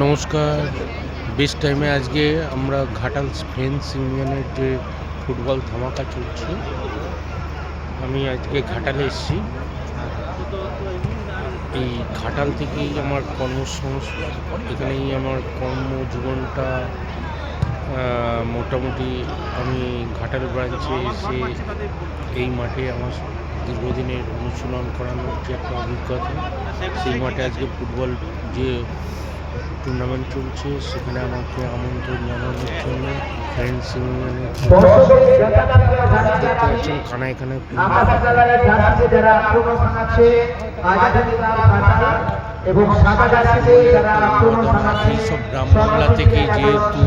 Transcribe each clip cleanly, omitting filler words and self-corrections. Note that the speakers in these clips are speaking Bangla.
নমস্কার। বেস্ট টাইমে আজকে আমরা ঘাটাল ফ্রেন্ডস ইউনিয়নের যে ফুটবল ধামাকা চলছে, আমি আজকে ঘাটালে এসেছি। এই ঘাটাল থেকেই আমার কর্মসংস্থান, এখানেই আমার কর্মজীবনটা মোটামুটি। আমি ঘাটাল ব্রাঞ্চে এসে এই মাঠে আমার দীর্ঘদিনের অনুশীলন করানোর যে একটা অভিজ্ঞতা, সেই মাঠে আজকে ফুটবল যে টুর্নামেন্ট চলছে সেখানে আমাকে আমন্ত্রণ জানানোর জন্য ফ্রেন্ডস ইউনিয়নের দেখতে পাচ্ছেন খানায় খানায় এইসব গ্রাম বাংলা থেকে যেহেতু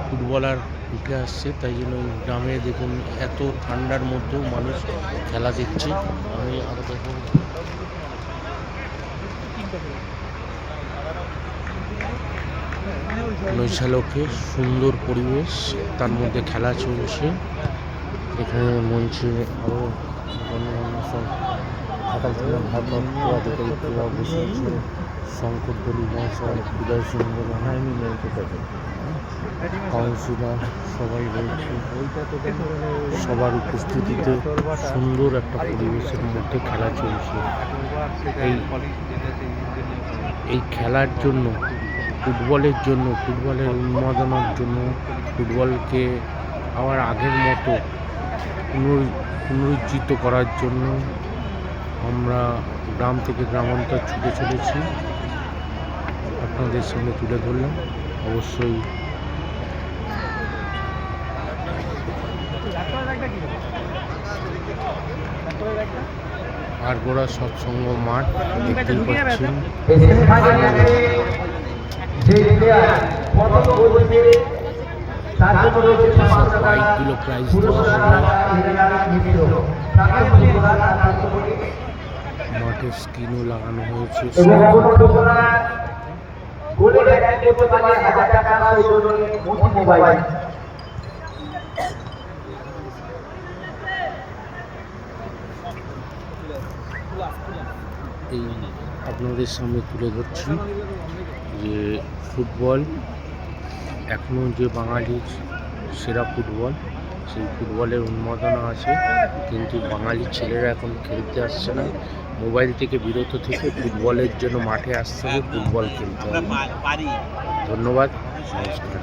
ফুটবলার উঠে আসছে, তাই জন্য গ্রামে দেখুন এত ঠান্ডার মধ্যেও মানুষ খেলা দেখছে। আমি আরও দেখুন নৈশালকে সুন্দর পরিবেশ, তার মধ্যে খেলা চলছে। এখানে মঞ্চে আরও সব ঘাটাল থানার ভারপ্রাপ্ত আধিকারিকরা বসে আছে। শঙ্করদলী মহাশয়, উদয় সিংহ কাউন্সিলর সবাই রয়েছে। সবার উপস্থিতিতে সুন্দর একটা পরিবেশের মধ্যে খেলা চলছে। এই খেলার জন্য, ফুটবলের জন্য, ফুটবলের উন্মাদনার জন্য, ফুটবলকে আবার আগের মতো পুনরুজ্জীবিত করার জন্য আমরা গ্রাম থেকে গ্রামান্তর ছুটে চলেছি। আপনাদের সামনে তুলে ধরলাম। অবশ্যই আরগোড়া সৎসঙ্গ মাঠ দেখতেই পাচ্ছেন। 22 প্রাইজ দেওয়া হবে। মাঠে স্ক্রিনও লাগানো হয়েছে। এই আপনাদের সামনে তুলে ধরছি যে ফুটবল এখনও যে বাঙালির সেরা ফুটবল, সেই ফুটবলের উন্মাদনা আছে, কিন্তু বাঙালি ছেলেরা এখন খেলতে আসছে না। মোবাইল থেকে বিরত থেকে ফুটবলের জন্য মাঠে আসতে হবে, ফুটবল খেলতে হবে। ধন্যবাদ, নমস্কার।